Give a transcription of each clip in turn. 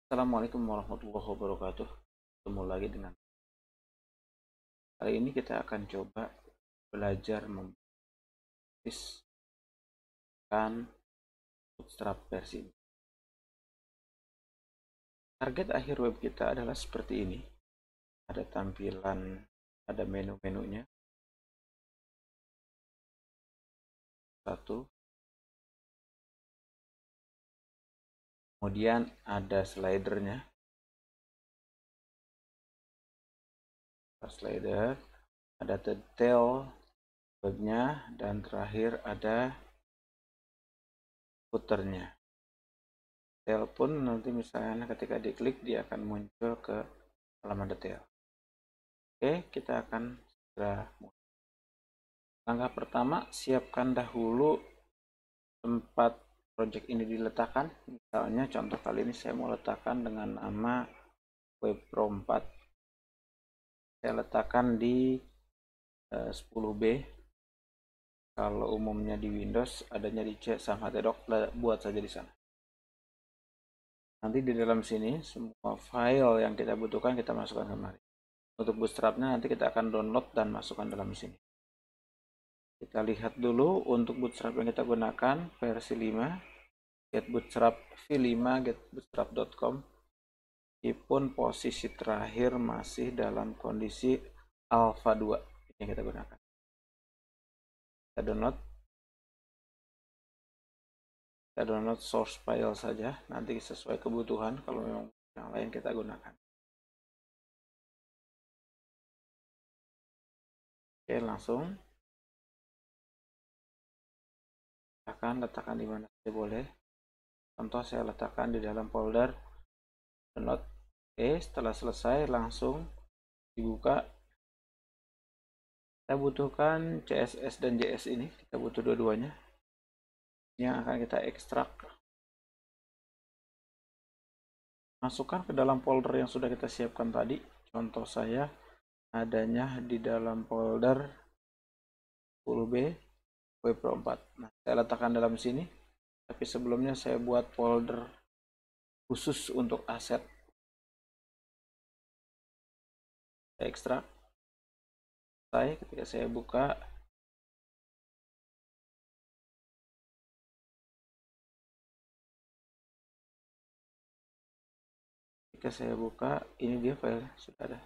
Assalamualaikum warahmatullahi wabarakatuh. Ketemu lagi dengan kali ini kita akan coba belajar membuatkan bootstrap versi ini. Target akhir web kita adalah seperti ini. Ada tampilan, ada menu-menunya. Satu. Kemudian ada slidernya. Slider, ada detail webnya, dan terakhir ada footernya. Detail pun nanti misalnya ketika diklik dia akan muncul ke halaman detail. Oke, kita akan segera mulai. Langkah pertama, siapkan dahulu tempat project ini diletakkan. Misalnya contoh kali ini saya mau letakkan dengan nama WebPro 4. Saya letakkan di 10B. Kalau umumnya di Windows adanya di C sama Htdoc, buat saja di sana. Nanti di dalam sini semua file yang kita butuhkan kita masukkan kemari. Untuk bootstrapnya nanti kita akan download dan masukkan dalam sini. Kita lihat dulu untuk bootstrap yang kita gunakan versi 5, get bootstrap v5 getbootstrap.com. Meskipun posisi terakhir masih dalam kondisi alpha 2 yang kita gunakan. Kita download source file saja, nanti sesuai kebutuhan, kalau memang yang lain kita gunakan. Oke, langsung letakkan di mana saja boleh. Contoh saya letakkan di dalam folder download. Oke, setelah selesai langsung dibuka. Kita butuhkan CSS dan JS ini, kita butuh dua-duanya yang akan kita ekstrak. Masukkan ke dalam folder yang sudah kita siapkan tadi. Contoh saya adanya di dalam folder 10B WebPro 4. Nah, saya letakkan dalam sini. Tapi sebelumnya saya buat folder khusus untuk aset. Saya ekstrak. Ketika saya buka, ini dia file sudah ada.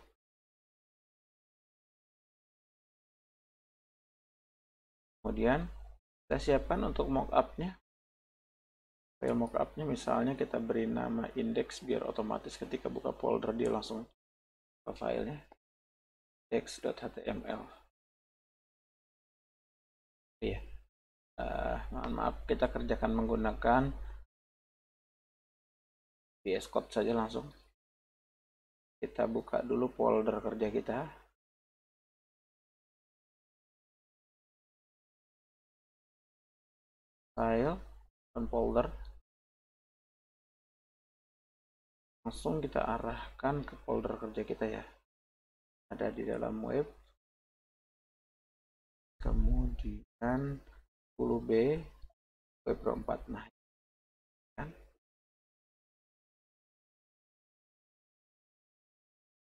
Kemudian kita siapkan untuk mockup-nya. File mockup-nya misalnya kita beri nama index biar otomatis ketika buka folder dia langsung ke filenya. index.html. Iya. Maaf, kita kerjakan menggunakan VS Code saja langsung. Kita buka dulu folder kerja kita. File, dan folder. Langsung kita arahkan ke folder kerja kita ya. Ada di dalam web. Kemudian 10B WebPro 4. Nah, kan?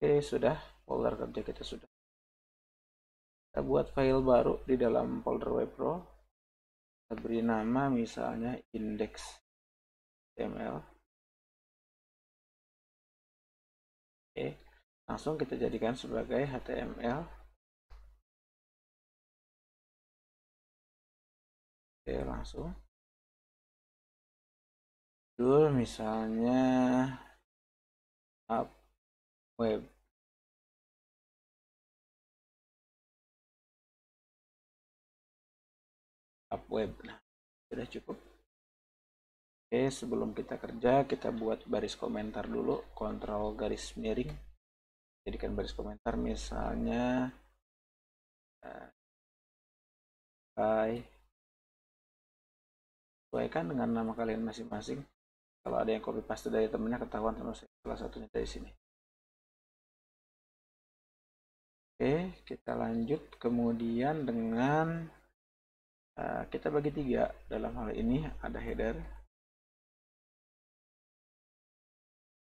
Oke, sudah folder kerja kita sudah. Kita buat file baru di dalam folder WebPro. Kita beri nama misalnya index.html. Oke, langsung kita jadikan sebagai HTML. Oke, langsung. Judul misalnya up web. Nah, sudah cukup. Oke, sebelum kita kerja, kita buat baris komentar dulu, kontrol garis miring. Jadikan baris komentar misalnya sesuaikan dengan nama kalian masing-masing. Kalau ada yang copy paste dari temennya ketahuan sama saya, salah satunya dari sini. Oke, kita lanjut kemudian dengan kita bagi 3. Dalam hal ini ada header.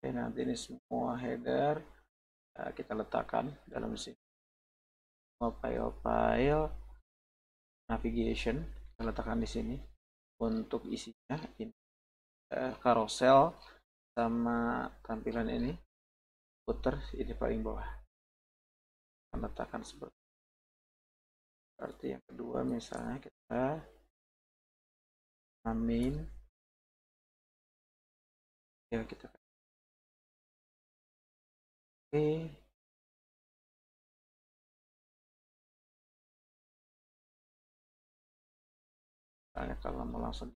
Oke, nanti ini semua header kita letakkan dalam sini. Semua file-file navigation kita letakkan di sini. Untuk isinya ini carousel sama tampilan ini footer ini paling bawah. Kita letakkan seperti yang kedua, misalnya kita main ya, kita misalnya kalau mau langsung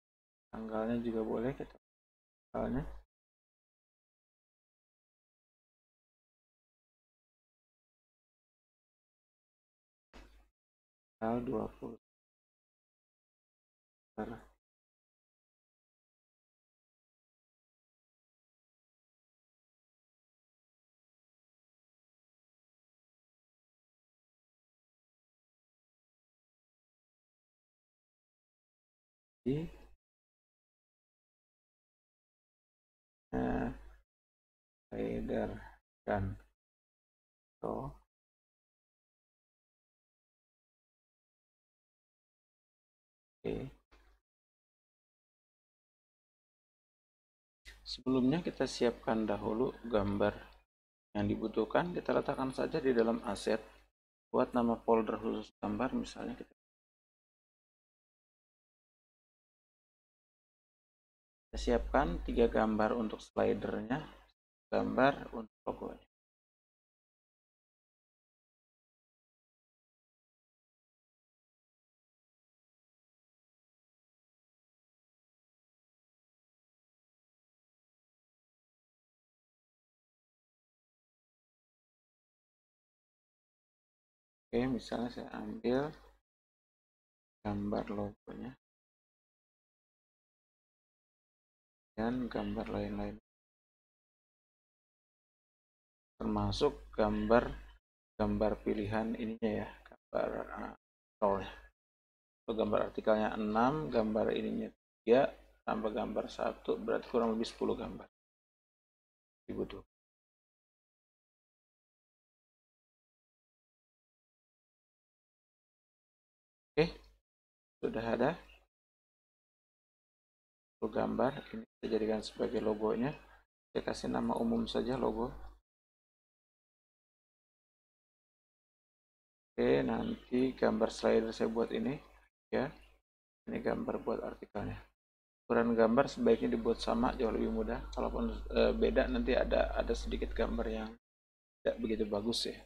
tanggalnya juga boleh, kita tanggalnya tanggal 20 di header dan so oke. Sebelumnya kita siapkan dahulu gambar yang dibutuhkan, kita letakkan saja di dalam aset. Buat nama folder khusus gambar, misalnya kita siapkan 3 gambar untuk slidernya, gambar untuk logonya. Oke, misalnya saya ambil gambar logonya dan gambar lain-lain, termasuk gambar pilihan ininya ya, gambar atau gambar artikelnya 6, gambar ininya 3, tambah gambar 1, berarti kurang lebih 10 gambar dibutuhkan. Oke, sudah ada gambar, ini kita jadikan sebagai logonya. Saya kasih nama umum saja, logo. Oke, nanti gambar slider saya buat ini ya, ini gambar buat artikelnya. Ukuran gambar sebaiknya dibuat sama, jauh lebih mudah. Kalaupun beda nanti ada sedikit gambar yang tidak begitu bagus ya,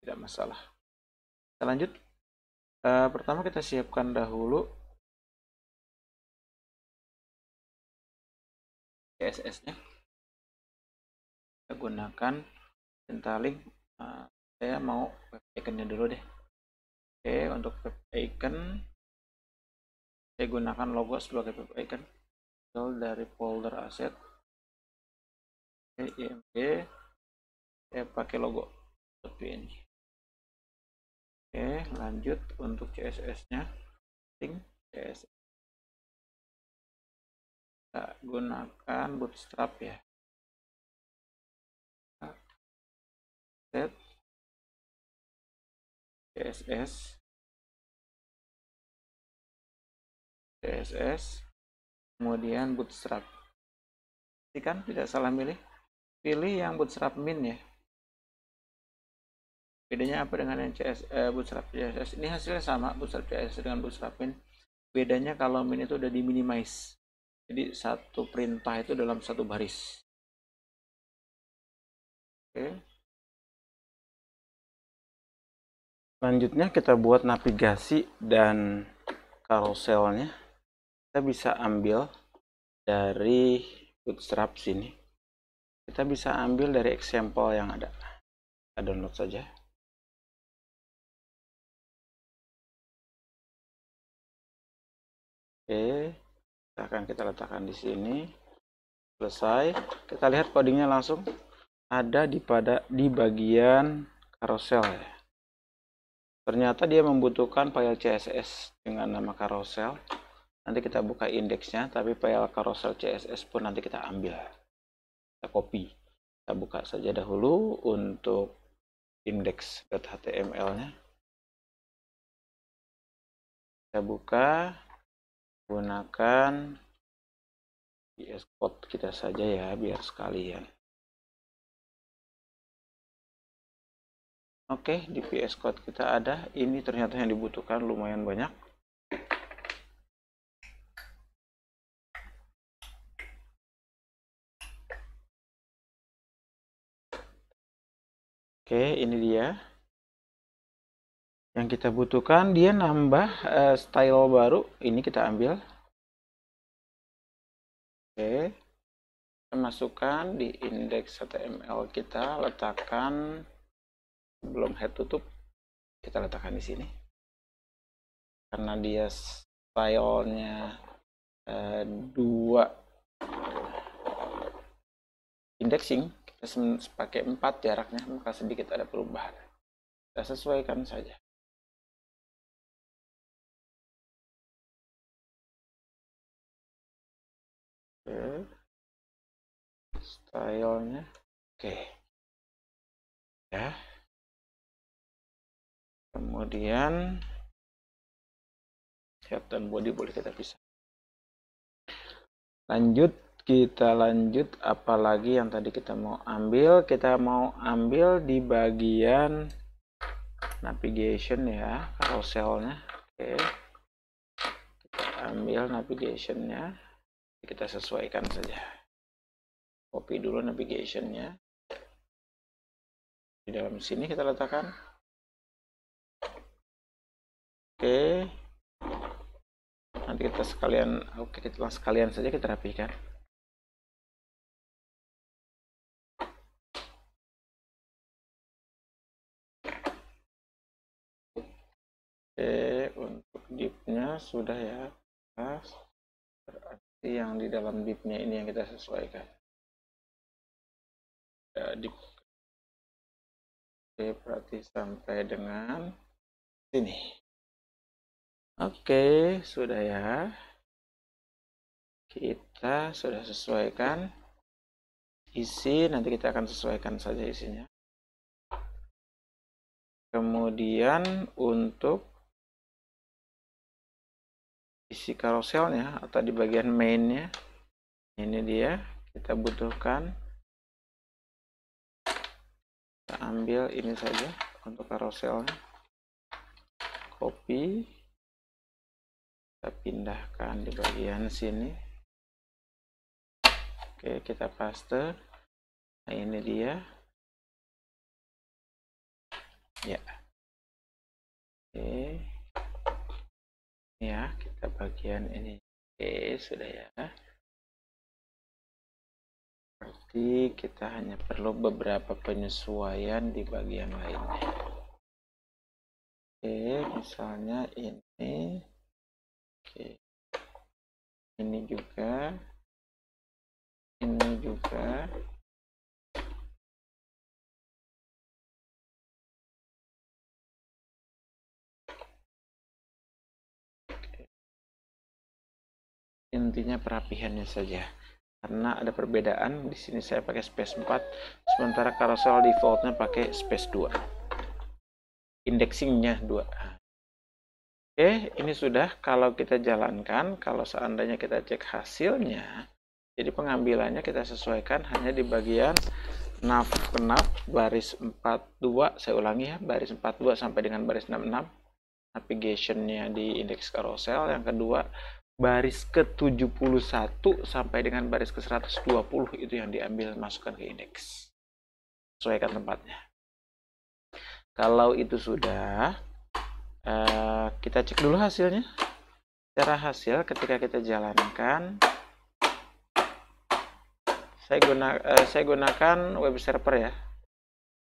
tidak masalah. Kita lanjut. Pertama kita siapkan dahulu CSS-nya. Kita gunakan Pentaling. Saya mau web icon-nya dulu deh. Oke, untuk web icon saya gunakan logo sebagai web icon dari folder aset. IMG, saya pakai logo .png. Oke, lanjut untuk CSS-nya, link CSS. Kita gunakan Bootstrap ya. Set CSS, kemudian Bootstrap. Kan tidak salah pilih yang Bootstrap min ya. Bedanya apa dengan yang Bootstrap CSS? Ini hasilnya sama, Bootstrap CSS dengan Bootstrap min. Bedanya kalau min itu udah diminimize, jadi satu perintah itu dalam satu baris. Oke. Selanjutnya kita buat navigasi dan carouselnya. Kita bisa ambil dari Bootstrap sini. Kita bisa ambil dari example yang ada. Kita download saja. Oke, akan kita letakkan di sini. Selesai. Kita lihat codingnya langsung ada di bagian carousel ya. Ternyata dia membutuhkan file CSS dengan nama carousel. Nanti kita buka indeksnya, tapi file carousel CSS pun nanti kita ambil. Kita copy. Kita buka saja dahulu untuk index.html-nya. Kita buka, gunakan VS Code kita saja ya, biar sekalian. Oke, di VS Code kita ada. Ini ternyata yang dibutuhkan lumayan banyak. Oke, ini dia. Yang kita butuhkan, dia nambah style baru. Ini kita ambil. Oke. Kita masukkan di index.html kita, letakkan sebelum head tutup, kita letakkan di sini. Karena dia stylenya 2 indexing, kita pakai 4 jaraknya, maka sedikit ada perubahan. Kita sesuaikan saja. Oke. Stylenya oke ya. Kemudian head dan body boleh kita pisah. Kita lanjut apalagi yang tadi kita mau ambil. Kita mau ambil di bagian navigation ya, carouselnya. Oke, kita ambil navigationnya, kita sesuaikan saja. Copy dulu navigationnya, di dalam sini kita letakkan. Oke, nanti kita sekalian, kita sekalian saja kita rapikan. Oke, untuk div-nya sudah ya, berarti yang di dalam div-nya ini yang kita sesuaikan. Div. Oke, berarti sampai dengan sini. Oke, sudah ya. Kita sudah sesuaikan isi, nanti kita akan sesuaikan saja isinya. Kemudian untuk isi carouselnya atau di bagian mainnya, ini dia, kita butuhkan. Kita ambil ini saja untuk carouselnya, copy, kita pindahkan di bagian sini. Oke, kita paste. Nah, ini dia ya. Oke ya, kita bagian ini. Oke, sudah ya. Berarti kita hanya perlu beberapa penyesuaian di bagian lainnya. Oke, misalnya ini. Oke, ini juga. Ini juga. Oke. Intinya perapihannya saja. Karena ada perbedaan, di sini saya pakai space 4, sementara carousel defaultnya pakai space 2. Indexingnya 2. Oke, ini sudah. Kalau kita jalankan, kalau seandainya kita cek hasilnya, jadi pengambilannya kita sesuaikan hanya di bagian nav ke nav baris 42, saya ulangi ya, baris 42 sampai dengan baris 66. Navigationnya di indeks carousel. Yang kedua, baris ke-71 sampai dengan baris ke-120 itu yang diambil, masukkan ke indeks. Sesuaikan tempatnya. Kalau itu sudah, kita cek dulu hasilnya. Cara hasil ketika kita jalankan, saya gunakan web server ya.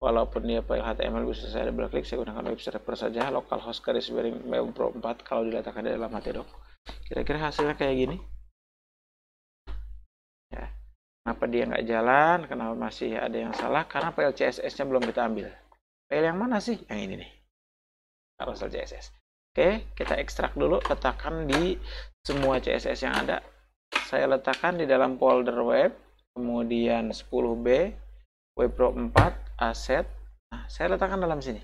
Walaupun dia file HTML bisa saya double klik, saya gunakan web server saja, localhost /pro 4 kalau diletakkan di dalam htdoc. Kira-kira hasilnya kayak gini ya. Kenapa dia nggak jalan, kenapa masih ada yang salah? Karena file CSS nya belum kita ambil. File yang mana sih? Yang ini nih, carousel CSS. Oke, kita ekstrak dulu, letakkan di semua CSS yang ada. Saya letakkan di dalam folder web, kemudian 10B, WebPro 4, aset. Nah, saya letakkan dalam sini.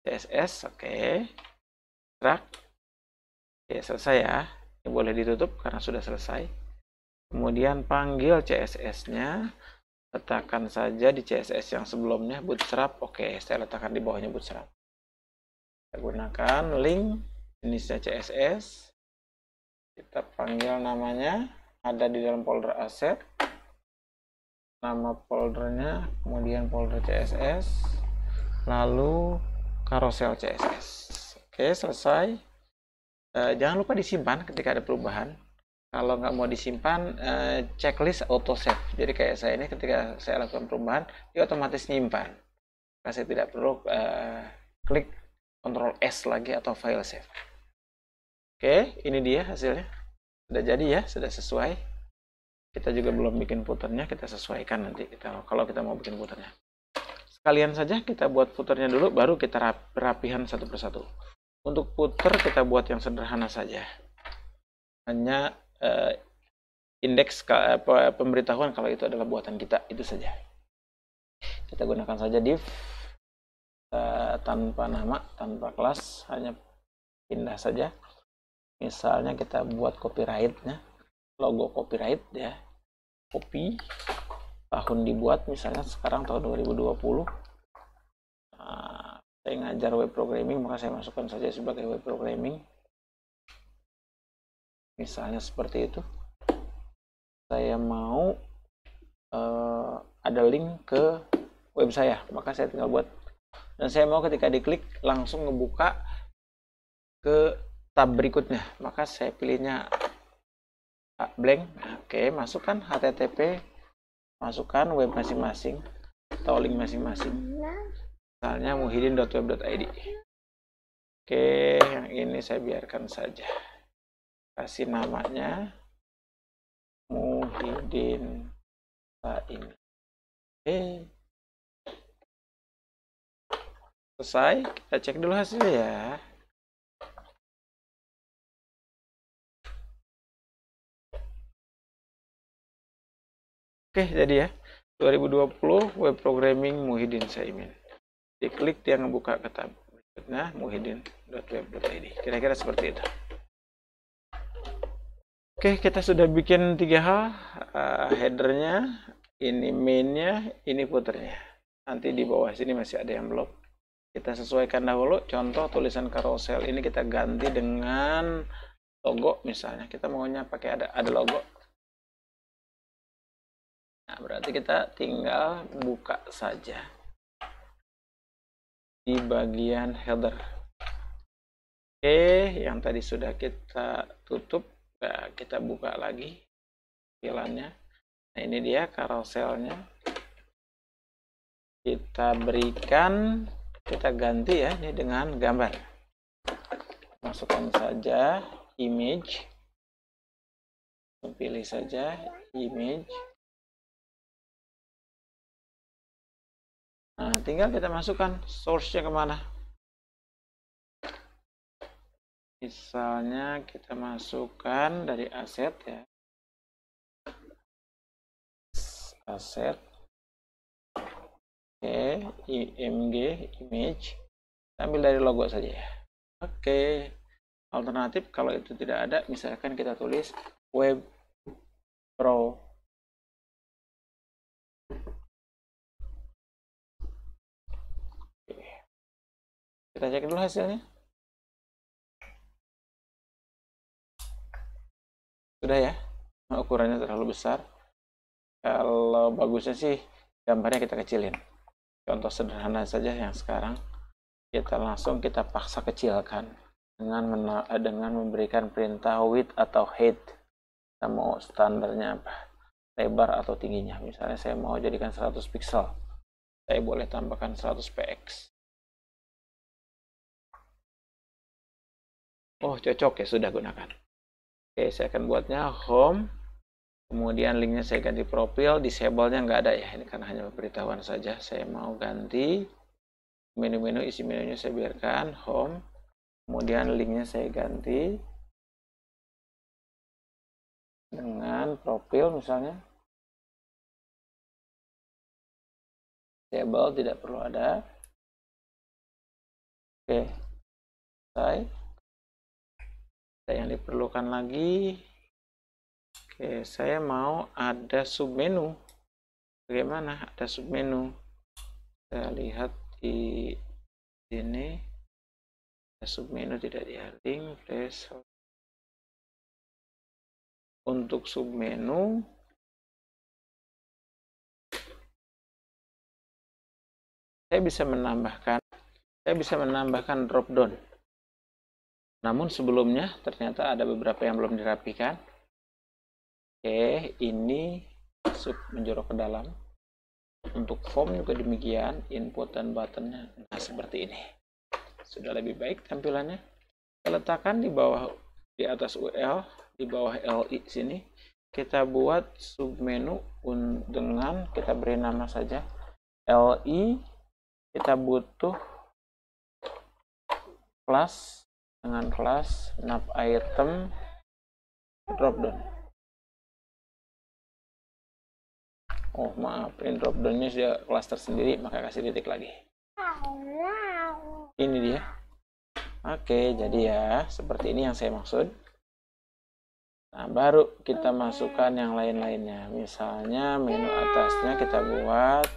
CSS, oke. Drag. Oke, selesai ya. Ini boleh ditutup karena sudah selesai. Kemudian panggil CSS-nya. Letakkan saja di CSS yang sebelumnya, Bootstrap. Oke, saya letakkan di bawahnya Bootstrap. Kita gunakan link jenisnya CSS. Kita panggil namanya. Ada di dalam folder aset. Nama foldernya, kemudian folder CSS, lalu carousel CSS. Oke, selesai. Jangan lupa disimpan ketika ada perubahan. Kalau nggak mau disimpan, checklist auto save. Jadi kayak saya ini, ketika saya lakukan perubahan, dia otomatis nyimpan. Karena saya tidak perlu klik Ctrl S lagi atau file save. Oke, ini dia hasilnya. Sudah jadi ya, sudah sesuai. Kita juga belum bikin footernya, kita sesuaikan nanti kalau kita mau bikin footernya. Sekalian saja kita buat footernya dulu, baru kita rapihan satu persatu. Untuk footer kita buat yang sederhana saja. Hanya indeks pemberitahuan kalau itu adalah buatan kita, itu saja. Kita gunakan saja div tanpa nama, tanpa kelas, hanya pindah saja. Misalnya kita buat copyright-nya. Logo copyright ya, copy tahun dibuat, misalnya sekarang tahun 2020. Saya ngajar web programming, maka saya masukkan saja sebagai web programming, misalnya seperti itu. Saya mau ada link ke web saya, maka saya tinggal buat, dan saya mau ketika diklik langsung ngebuka ke tab berikutnya, maka saya pilihnya blank. Oke, masukkan HTTP, masukkan web masing-masing atau link masing-masing, misalnya muhyiddin.web.id. Oke, yang ini saya biarkan saja, kasih namanya Muhyiddin ini. Oke, selesai. Kita cek dulu hasilnya ya. Oke, jadi ya 2020 web programming Muhyiddin Saimin. Diklik dia ngebuka ke tab berikutnya muhyiddin.web.id. Kira-kira seperti itu. Oke, kita sudah bikin 3 hal. Headernya, ini mainnya, ini footernya. Nanti di bawah sini masih ada yang belum. Kita sesuaikan dahulu. Contoh tulisan carousel ini kita ganti dengan logo misalnya. Kita maunya pakai ada logo. Nah, berarti kita tinggal buka saja di bagian header. Oke, yang tadi sudah kita tutup, nah, kita buka lagi tampilannya. Nah, ini dia carouselnya. Kita berikan, kita ganti ya ini dengan gambar. Masukkan saja image. Pilih saja image. Nah, tinggal kita masukkan source-nya kemana. Misalnya kita masukkan dari aset ya. Aset. Oke, img, image. Ambil dari logo saja ya. Oke. Alternatif kalau itu tidak ada, misalkan kita tulis web pro. Kita cek dulu hasilnya. Sudah ya, ukurannya terlalu besar. Kalau bagusnya sih gambarnya kita kecilin. Contoh sederhana saja yang sekarang, kita paksa kecilkan dengan memberikan perintah width atau height. Kita mau standarnya apa, lebar atau tingginya. Misalnya saya mau jadikan 100 pixel, saya boleh tambahkan 100 px. Oh, cocok ya, sudah gunakan. Oke, saya akan buatnya home, kemudian linknya saya ganti profil, disable-nya nggak ada ya, ini karena hanya pemberitahuan saja. Saya mau ganti menu-menu, isi menunya saya biarkan home, kemudian linknya saya ganti dengan profil misalnya. disable, tidak perlu ada. Oke, selesai. Ada yang diperlukan lagi. Oke, saya mau ada submenu. Bagaimana ada submenu? Saya lihat di sini ada submenu, tidak di adding, flash. Untuk submenu saya bisa menambahkan drop down. Namun sebelumnya ternyata ada beberapa yang belum dirapikan. Oke, ini masuk menjorok ke dalam. Untuk form juga demikian, input dan buttonnya. Nah, seperti ini. Sudah lebih baik tampilannya. Kita letakkan di bawah, di atas UL, di bawah LI sini. Kita buat submenu dengan kita beri nama saja LI. Kita butuh kelas dengan kelas nav item dropdown. Oh maaf, ini dropdownnya sudah kelas tersendiri, maka kasih titik lagi. Ini dia. Oke, jadi ya seperti ini yang saya maksud. Nah, baru kita masukkan yang lain-lainnya. Misalnya menu atasnya kita buat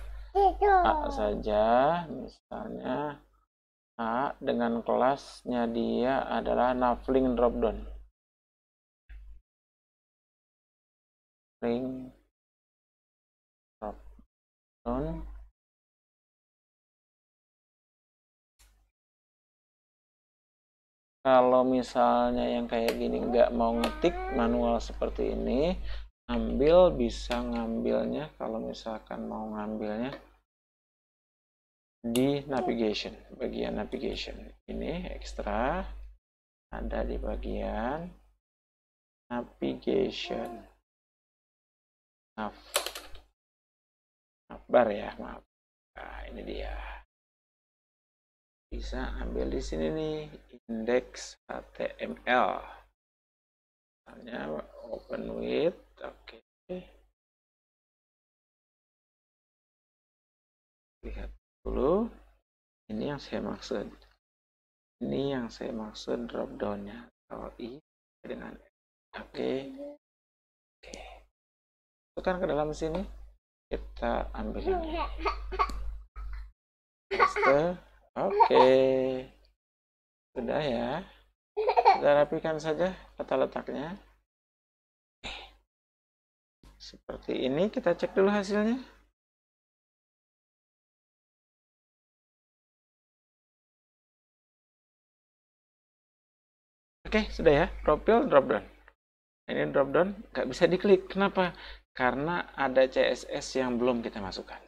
A saja, misalnya A dengan kelasnya dia adalah navlink dropdown. Link dropdown. Kalau misalnya yang kayak gini nggak mau ngetik manual seperti ini, bisa ngambilnya kalau misalkan mau ngambilnya di navigation, bagian navigation. Ini ekstra ada di bagian navigation. Navbar ya, maaf. Nah, ini dia. Bisa ambil di sini nih, index HTML. Misalnya open with, oke. Lihat dulu. Ini yang saya maksud. Ini yang saya maksud dropdownnya. LI dengan oke. Masukkan ke dalam sini. Kita ambil yang ini. Paste. Oke. Sudah ya. Kita rapikan saja tata letaknya. Seperti ini, kita cek dulu hasilnya. Oke, sudah ya. Profil dropdown. Ini dropdown nggak bisa diklik. Kenapa? Karena ada CSS yang belum kita masukkan.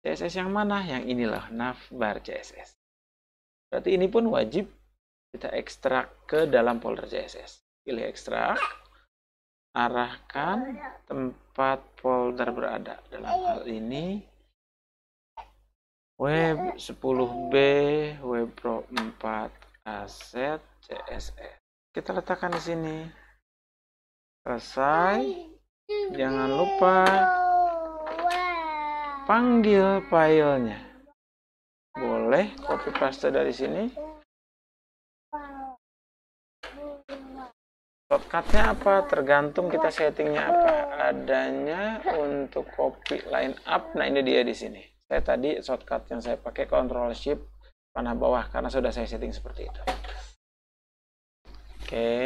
CSS yang mana? Yang inilah, navbar CSS. Berarti ini pun wajib kita ekstrak ke dalam folder CSS. Pilih ekstrak, arahkan tempat folder berada. Dalam hal ini web 10b, web pro 4, asset, CSS. Kita letakkan di sini. Selesai. Jangan lupa panggil filenya. Boleh copy paste dari sini. Shortcutnya apa? Tergantung kita settingnya apa. Adanya untuk copy line up. Nah, ini dia di sini. Saya tadi shortcut yang saya pakai Ctrl Shift panah bawah karena sudah saya setting seperti itu. Oke.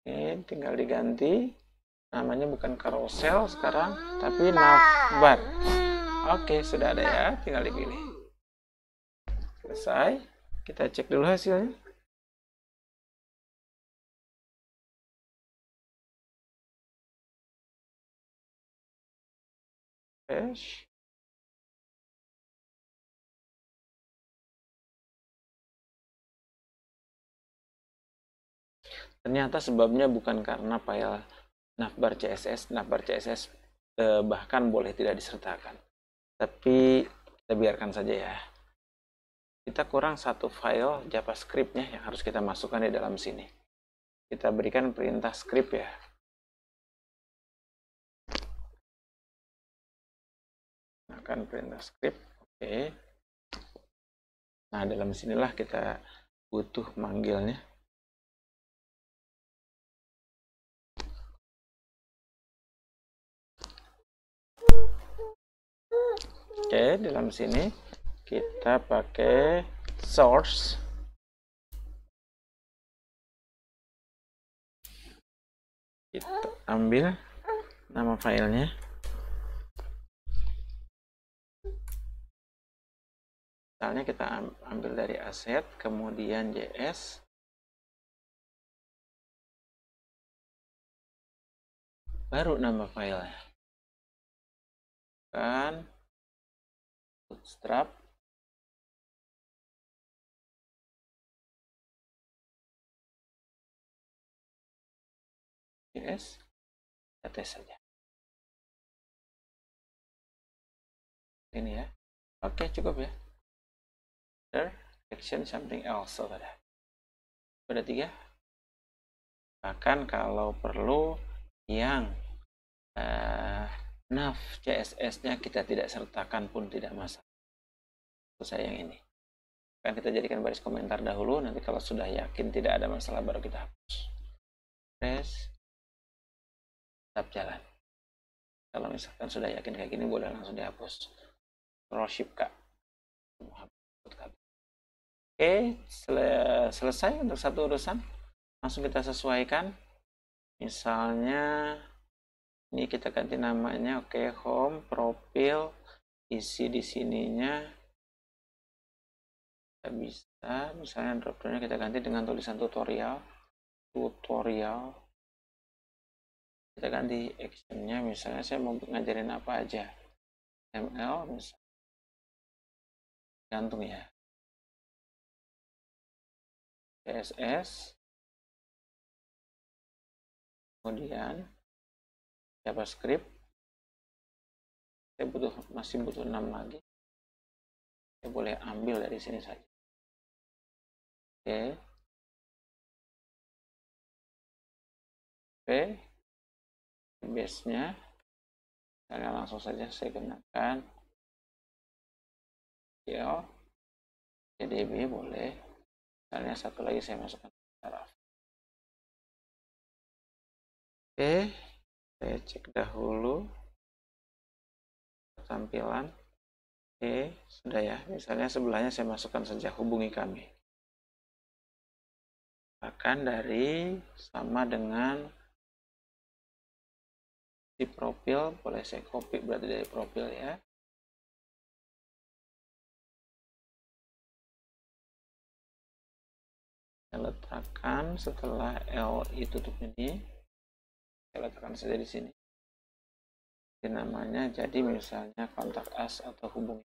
Ini tinggal diganti. Namanya bukan carousel sekarang, tapi navbar. Oke, sudah ada ya, tinggal dipilih. Selesai. Kita cek dulu hasilnya. Fresh. Ternyata sebabnya bukan karena file navbar CSS. Navbar CSS bahkan boleh tidak disertakan. Tapi kita biarkan saja ya. Kita kurang satu file JavaScript-nya yang harus kita masukkan di dalam sini. Kita berikan perintah script ya. Nah, menggunakan perintah script. Oke. Nah, dalam sinilah kita butuh manggilnya. Oke, dalam sini kita pakai source. Kita ambil nama filenya. Misalnya kita ambil dari aset, kemudian JS, baru nama filenya. Kan bootstrap, JS, kita tes saja. Ini ya. Oke, cukup ya. Action something else, saudara. Sudah 3. Bahkan kalau perlu yang nav CSS-nya kita tidak sertakan pun tidak masalah. Itu saya yang ini. Kan kita jadikan baris komentar dahulu, nanti kalau sudah yakin tidak ada masalah baru kita hapus. Press, tetap jalan. Kalau misalkan sudah yakin kayak gini boleh langsung dihapus. Control Shift K. Oke, selesai untuk satu urusan. Langsung kita sesuaikan. Misalnya ini kita ganti namanya. Oke, home, profil, isi di sininya. Kita bisa, misalnya dropdownnya kita ganti dengan tulisan tutorial. Kita ganti actionnya, misalnya saya mau ngajarin apa aja. ML misalnya. Gantung ya. CSS. Kemudian JavaScript. Saya masih butuh 6 lagi. Saya boleh ambil dari sini saja. Oke. Base-nya saya langsung saja saya gunakan JDB boleh. Misalnya satu lagi saya masukkan taraf. Oke, saya cek dahulu tampilan. Oke, sudah ya. Misalnya sebelahnya saya masukkan saja hubungi kami. Bahkan dari sama dengan di profil, boleh saya copy berarti dari profil ya. Saya letakkan setelah LI tutup ini, saya letakkan saja di sini. Jadi namanya jadi misalnya kontak us atau hubungi.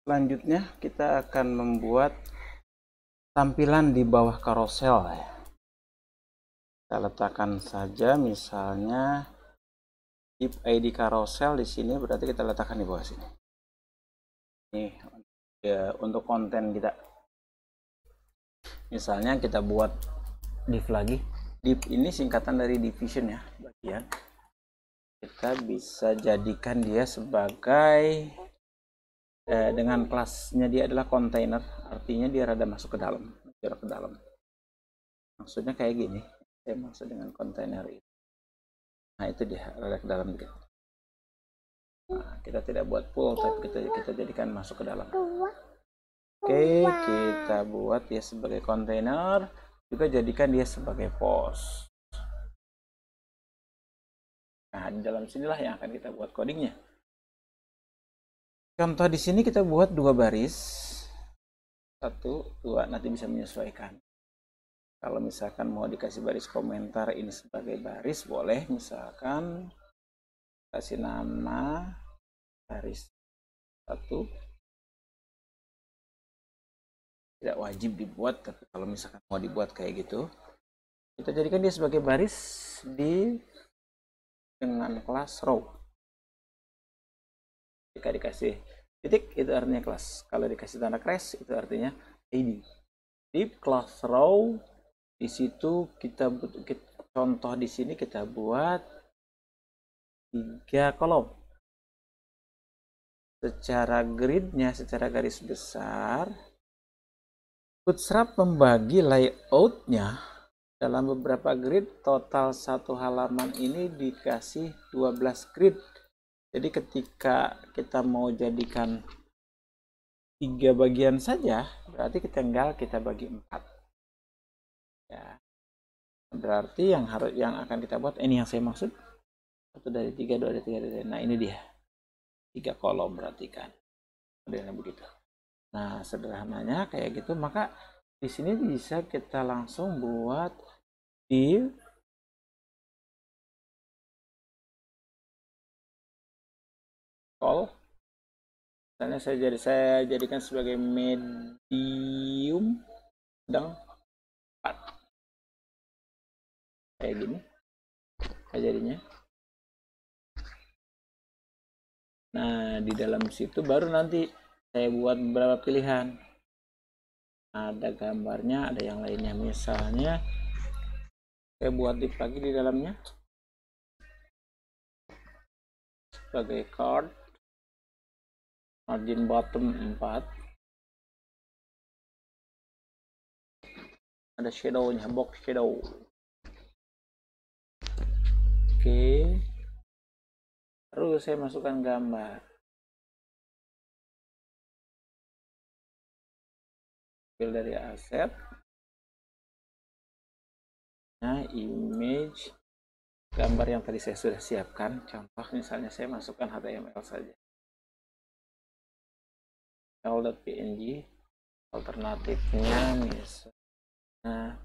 Selanjutnya kita akan membuat tampilan di bawah carousel ya. Kita letakkan saja misalnya if ID carousel di sini, berarti kita letakkan di bawah sini. Ini ya, untuk konten kita. Misalnya kita buat div lagi. Div ini singkatan dari division ya, bagian. Kita bisa jadikan dia sebagai dengan kelasnya dia adalah container, artinya dia rada masuk ke dalam, jarak ke dalam. Maksudnya kayak gini, saya maksud dengan container itu. Nah itu dia rada ke dalam gitu. Nah, kita tidak buat full, tapi kita jadikan masuk ke dalam. Oke, kita buat dia sebagai container, juga jadikan dia sebagai post. Nah di dalam sinilah yang akan kita buat codingnya. Contoh di sini kita buat 2 baris, 1, 2, nanti bisa menyesuaikan. Kalau misalkan mau dikasih baris komentar ini sebagai baris, boleh misalkan kasih nama baris 1. Tidak wajib dibuat, tapi kalau misalkan mau dibuat kayak gitu, kita jadikan dia sebagai baris dengan kelas row. Jika dikasih titik itu artinya kelas, kalau dikasih tanda crash itu artinya ID. Di kelas row di situ kita contoh di sini kita buat 3 kolom. Secara gridnya, secara garis besar, Bootstrap membagi layoutnya dalam beberapa grid. Total satu halaman ini dikasih 12 grid. Jadi ketika kita mau jadikan 3 bagian saja, berarti tinggal kita bagi 4. Ya. Berarti yang akan kita buat, ini yang saya maksud, 1 dari 3, 2 dari 3 dari 3. Nah, ini dia. 3 kolom berarti kan. Modelnya begitu. Nah, sederhananya kayak gitu, maka di sini bisa kita langsung buat div call. Misalnya saya jadikan sebagai medium sedang 4. Kayak gini. Kayak jadinya. Nah, di dalam situ baru nanti saya buat beberapa pilihan. Ada gambarnya, ada yang lainnya. Misalnya saya buat div lagi di dalamnya sebagai card, margin bottom 4, ada shadownya, box shadow. Oke, terus saya masukkan gambar. Ambil dari aset, nah image, gambar yang tadi saya sudah siapkan. Contoh misalnya saya masukkan HTML saja, l.png. Alternatifnya misalnya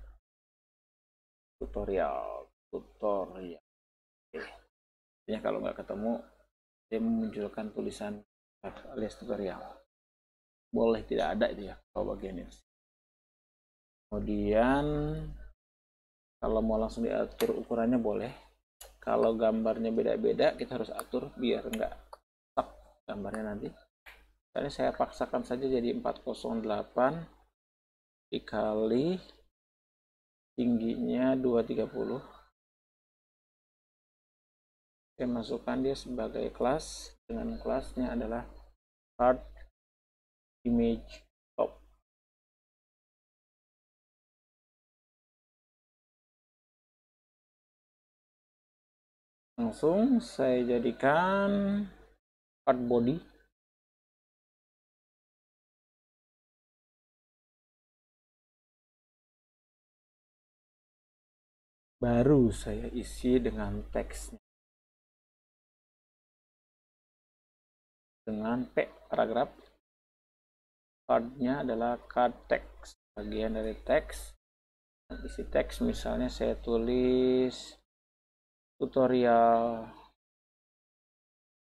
tutorial. Oke. Jadi kalau nggak ketemu, saya memunculkan tulisan alias tutorial. Boleh tidak ada itu ya kalau bagian ini. Kemudian kalau mau langsung diatur ukurannya boleh. Kalau gambarnya beda-beda, kita harus atur biar nggak stuck gambarnya nanti. Misalnya saya paksakan saja jadi 408 dikali tingginya 230. Saya masukkan dia sebagai kelas, dengan kelasnya adalah card image top. Langsung saya jadikan card body. Baru saya isi dengan teksnya. Dengan P, paragraf. Cardnya adalah card text, bagian dari teks. Isi teks misalnya saya tulis tutorial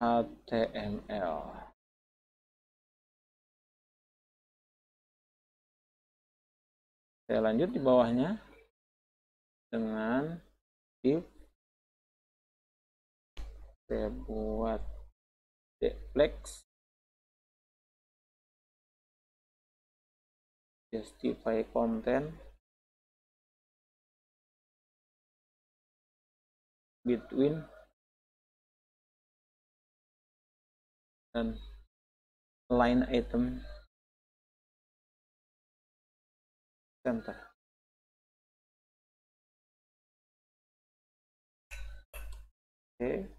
HTML. Saya lanjut di bawahnya dengan div. Saya buat flex, justify content, between, dan line item center. Oke.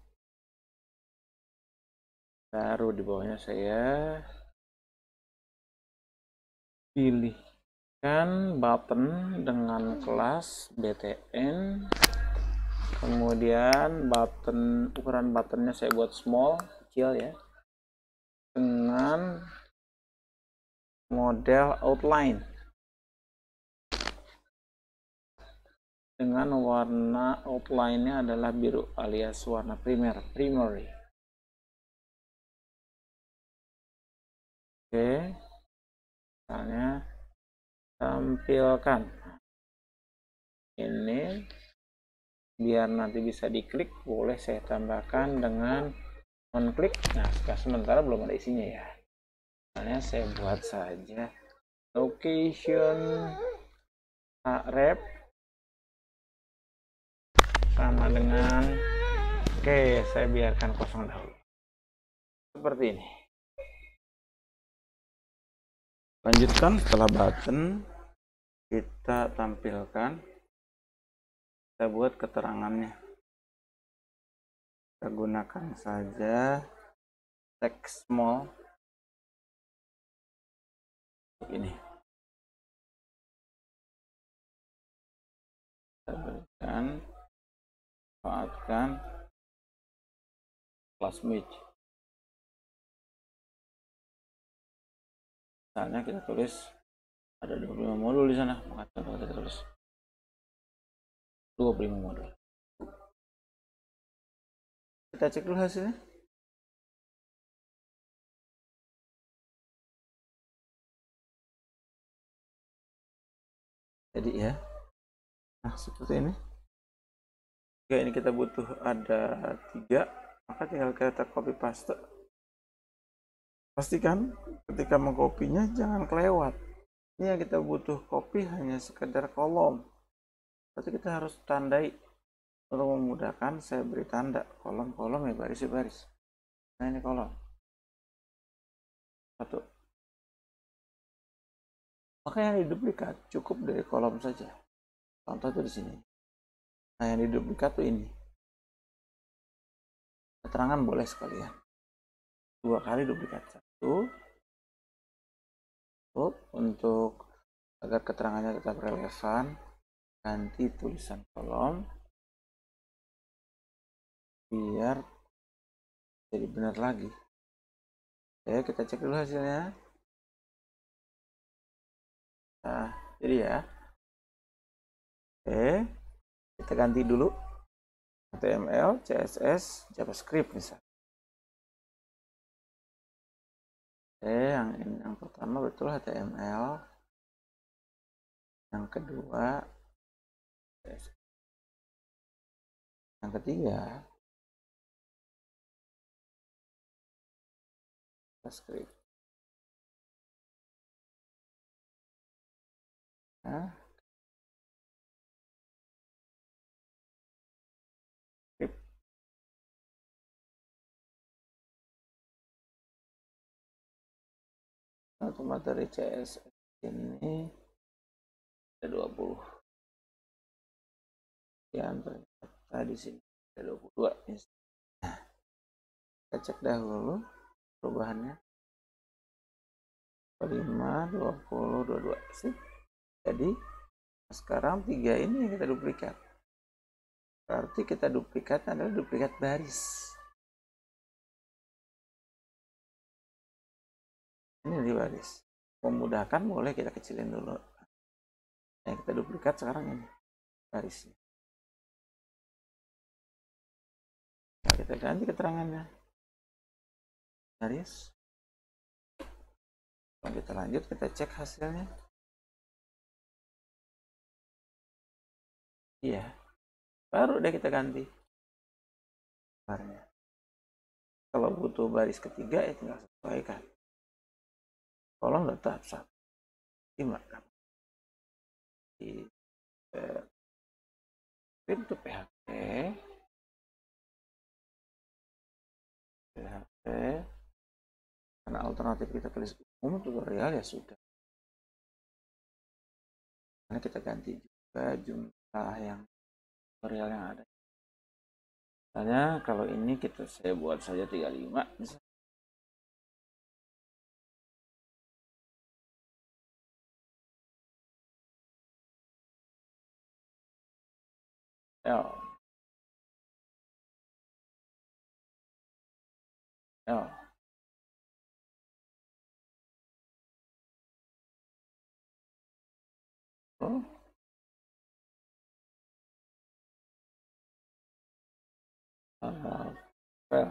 Baru di bawahnya saya pilihkan button dengan kelas btn. Kemudian ukuran buttonnya saya buat small, kecil ya, dengan model outline, dengan warna outline-nya adalah biru alias warna primary. Oke, misalnya tampilkan ini biar nanti bisa diklik. Boleh saya tambahkan dengan on click. Nah, sementara belum ada isinya ya. Misalnya saya buat saja location href sama dengan, oke, saya biarkan kosong dahulu seperti ini. Lanjutkan, setelah button kita tampilkan, kita buat keterangannya. Kita gunakan saja teks small ini. Kita berikan, manfaatkan class match. Misalnya kita tulis ada 25 modul di sana, maka kita tulis 25 modul. Kita cek dulu hasilnya. Jadi ya, nah seperti ini. Jika ini kita butuh ada 3, maka tinggal kita copy paste. Pastikan ketika mengkopinya jangan kelewat. Ini yang kita butuh copy hanya sekedar kolom. Berarti kita harus tandai. Untuk memudahkan saya beri tanda kolom-kolom ya, baris ya baris. Nah ini kolom 1. Maka yang diduplikat cukup dari kolom saja. Contoh itu di sini. Nah yang diduplikat tuh ini. Keterangan boleh sekalian. 2 kali duplikat. 1. Untuk agar keterangannya tetap relevan, ganti tulisan kolom biar jadi benar lagi. Oke, kita cek dulu hasilnya. Nah, jadi ya. Oke, kita ganti dulu HTML, CSS, JavaScript misalnya. Oke, yang pertama betul HTML. Yang kedua CSS. Yang ketiga JavaScript. Nah, script. Untuk materi CSS ini ada 20. Yang ternyata di sini ada 22. Nah, kita cek dahulu perubahannya. 5, 20, 22 sih. Jadi sekarang 3 ini yang kita duplikat. Berarti kita duplikat adalah duplikat baris. Ini di baris. Memudahkan boleh kita kecilin dulu. Yang kita duplikat sekarang ini barisnya. Nah, kita ganti keterangannya. Baris. Kalau kita lanjut, kita cek hasilnya. Iya. Baru deh kita ganti. Barnya. Kalau butuh baris ketiga ya tinggal sesuaikan. Kolom tetap 1. Dimakan. Di pintu PHP karena alternatif kita tulis umum tutorial ya sudah. Karena kita ganti juga jumlah yang tutorial yang ada. Misalnya kalau ini saya buat saja 35 misalnya. Ya. Oh. Well.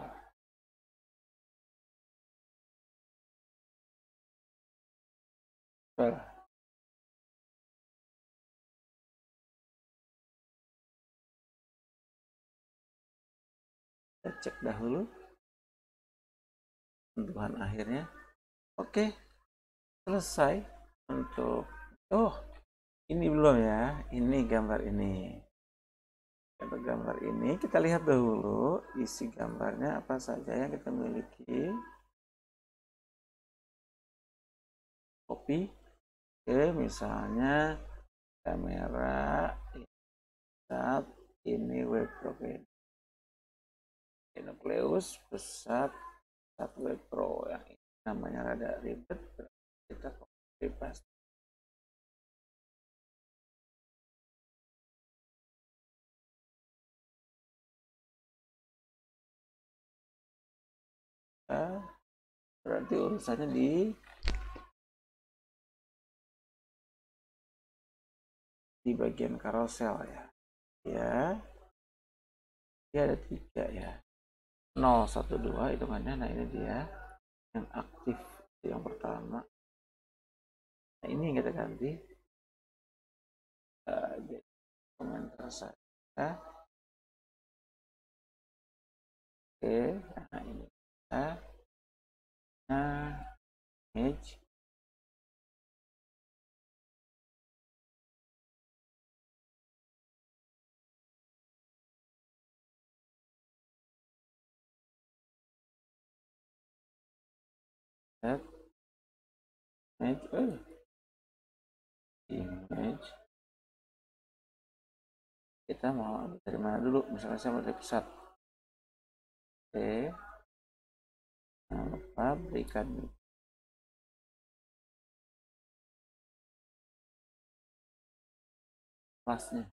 Kita cek dahulu sentuhan akhirnya. Oke, selesai untuk ini belum ya, ini gambar ini. Pada gambar ini kita lihat dahulu isi gambarnya apa saja yang kita miliki. Copy. Oke, misalnya kamera, ini web program, nukleus, pusat web pro. Yang ini namanya rada ribet, kita copy paste. Berarti urusannya di bagian carousel ya. Dia ada 3 ya. 0, 1, 2 hitungannya. Nah, ini dia yang aktif yang pertama. Nah, ini yang kita ganti. Jadi komentar saja. Oke, nah ini kita. Nah, image. Image. Kita mau dari mana dulu? Misalnya saya mau dari pusat. Oke. Jangan lupa berikan kelasnya.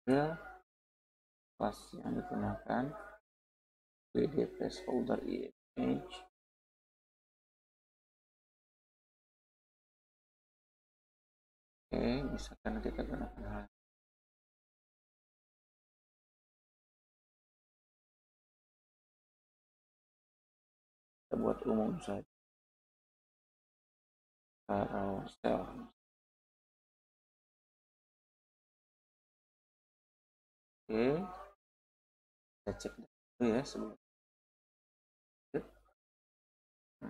Kelas yang digunakan WD placeholder image. Oke, misalkan kita gunakan hal kita buat umum saja. Carousel. Oke, kita cek dulu ya sebelum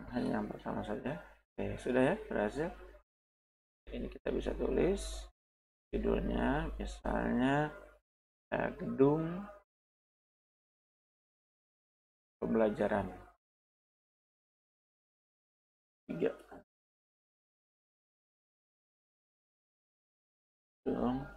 hanya yang pertama saja. Oke, sudah ya, berhasil. Ini kita bisa tulis judulnya, misalnya gedung pembelajaran 3. Gedung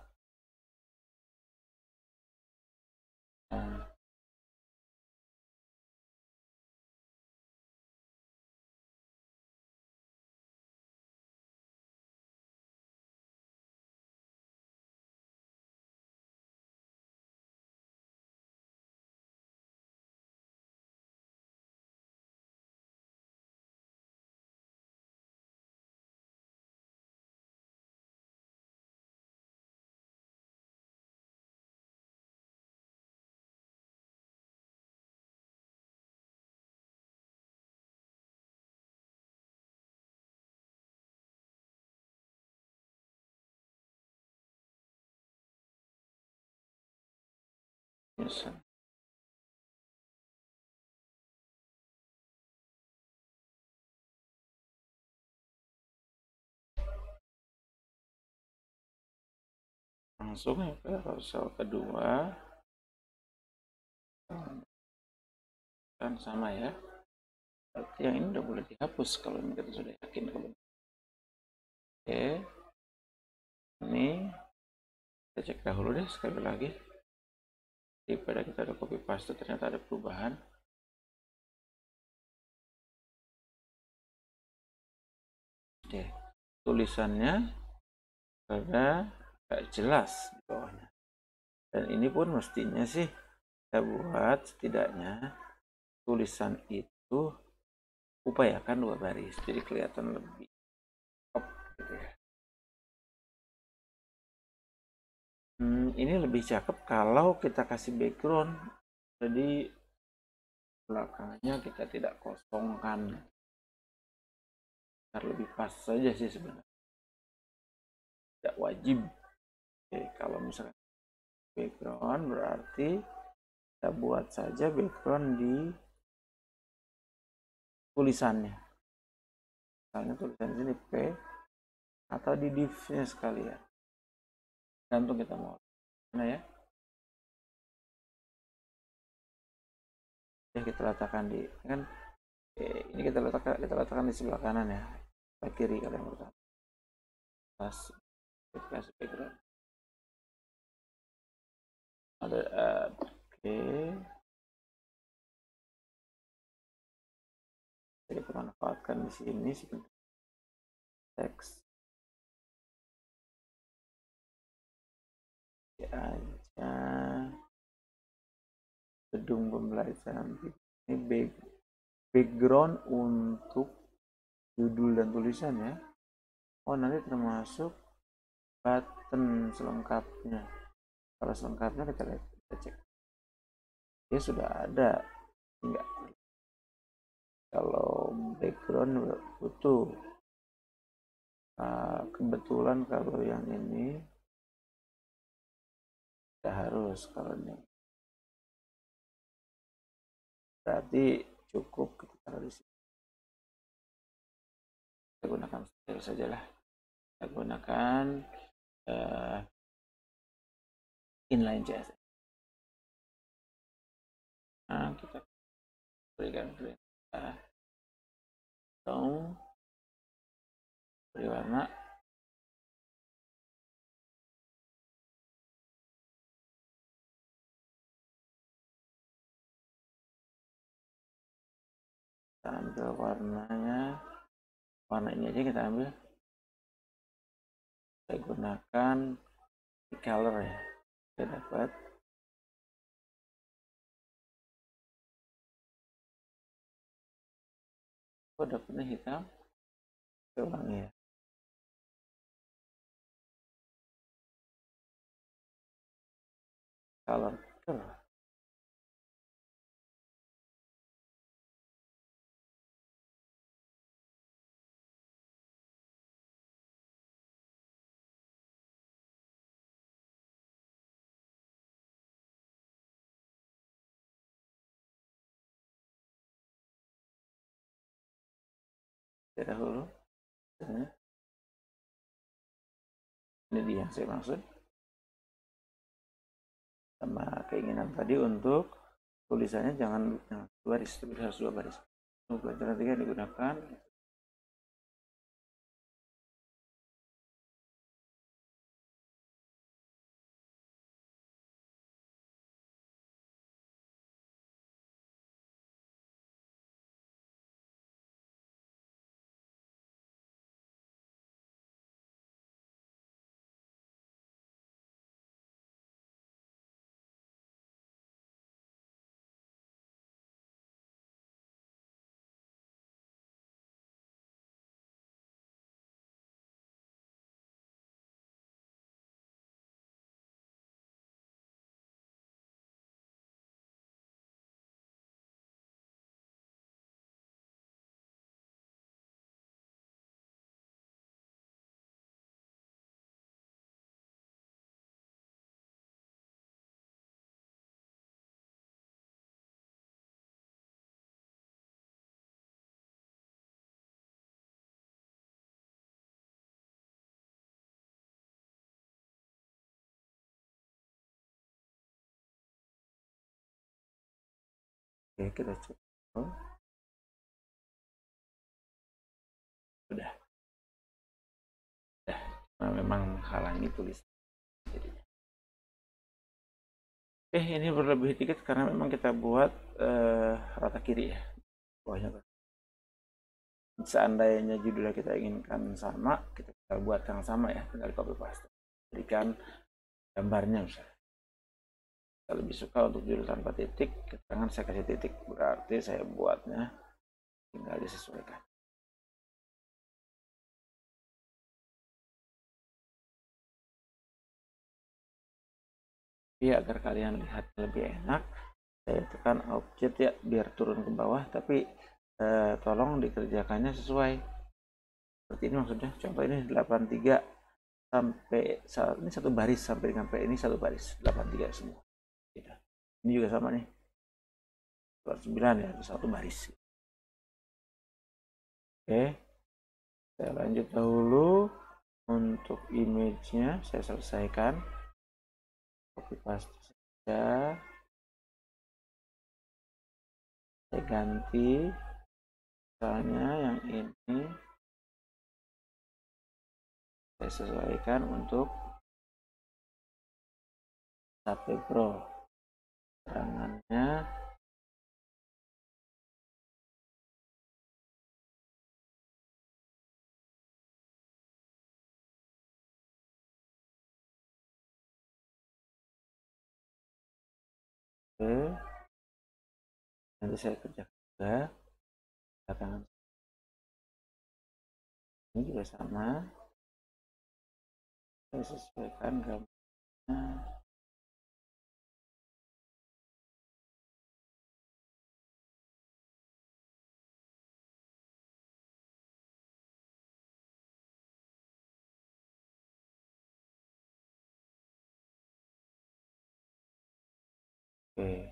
misal. Langsung ya ke carousel kedua. Kan sama ya. Berarti yang ini udah boleh dihapus kalau ini kita sudah yakin. Oke, ini kita cek dahulu deh sekali lagi. Daripada kita ada copy paste ternyata ada perubahan. Oke, tulisannya ada gak jelas di bawahnya. Dan ini pun mestinya sih kita buat setidaknya tulisan itu upayakan 2 baris jadi kelihatan lebih top gitu ya. Ini lebih cakep kalau kita kasih background, jadi belakangnya kita tidak kosongkan, biar lebih pas saja sih sebenarnya, tidak wajib. Oke, kalau misalkan background berarti kita buat saja background di tulisannya, misalnya tulisan di sini P atau di div-nya sekalian, gantung kita mau mana ya. Ya, kita letakkan di kan ini kita letakkan di sebelah kanan ya, sebelah kiri kalau yang pertama. Pas kita kasih background ada oke. Jadi kita manfaatkan di sini teks aja gedung pembelajaran. Ini background untuk judul dan tulisan ya. Oh, nanti termasuk button selengkapnya. Kalau selengkapnya kita lihat, kita cek. Dia sudah ada. Enggak. Kalau background butuh. Kebetulan kalau yang ini tidak harus, kalau ini berarti cukup kita taruh di sini. Kita gunakan style sajalah. Kita gunakan inline CSS. Nah, kita berikan perintah beri warna. Kita ambil warnanya, warna ini aja kita ambil. Saya gunakan color ya. Kita dapat dapatnya hitam. Kita ulangi ya. Color dahulu. Ini dia yang saya maksud. Sama keinginan tadi untuk tulisannya jangan baris, tapi harus 2 baris. Untuk pelajaran 3 digunakan. Oke, kita cek. Sudah. Nah, memang menghalangi tulisan. Ini berlebih dikit karena memang kita buat rata kiri ya. Bawahnya. Seandainya judulnya kita inginkan sama, kita buat yang sama ya, tinggal copy paste. Berikan gambarnya misalnya. Saya lebih suka untuk judul tanpa titik, jangan saya kasih titik, berarti saya buatnya tinggal disesuaikan. Agar kalian lihat lebih enak, saya tekan objek ya biar turun ke bawah, tapi tolong dikerjakannya sesuai seperti ini maksudnya. Contoh ini 83 sampai saat ini satu baris, sampai dengan ini satu baris, 83 semua. Ini juga sama nih, 9 ya, satu baris. Oke, saya lanjut dahulu. Untuk image-nya saya selesaikan, copy paste saja. saya ganti, misalnya yang ini saya sesuaikan untuk HP Pro, terangannya oke. Nanti saya kerjakan juga belakangan. Ini juga sama, saya sesuaikan gambarnya. Oke,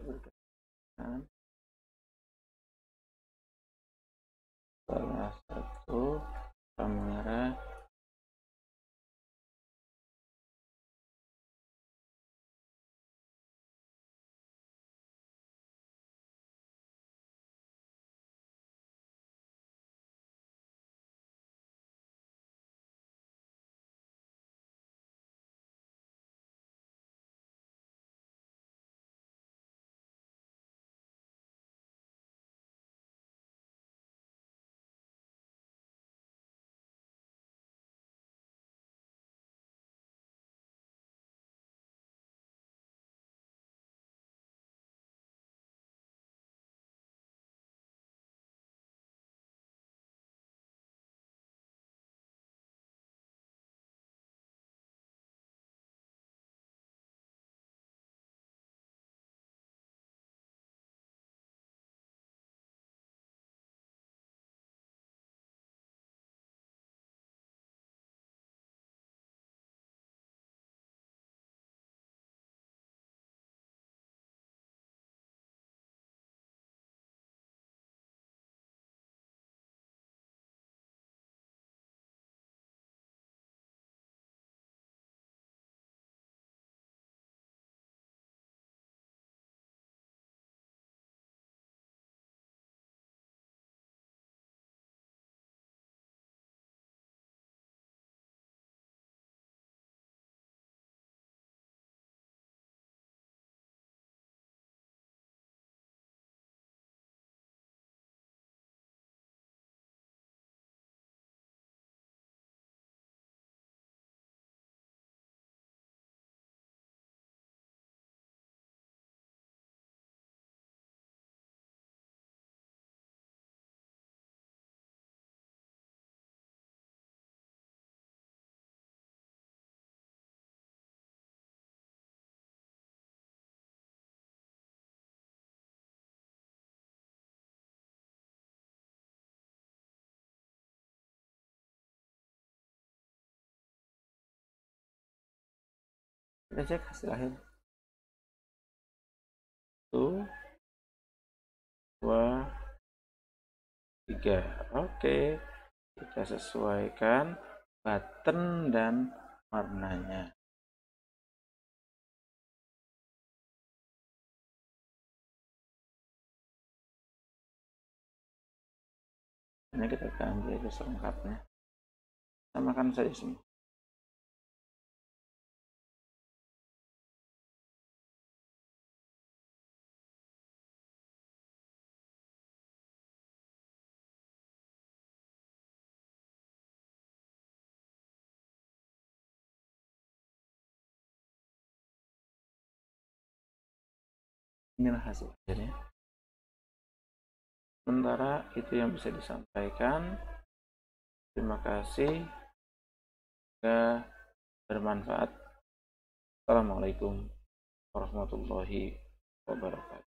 berikan salah satu kamera kita cek hasil akhir. 1, 2, 3. Oke, kita sesuaikan button dan warnanya. Ini kita ganti aja selengkapnya, samakan saja semua. Inilah hasil akhirnya. Sementara itu yang bisa disampaikan. Terima kasih, semoga bermanfaat. Assalamualaikum warahmatullahi wabarakatuh.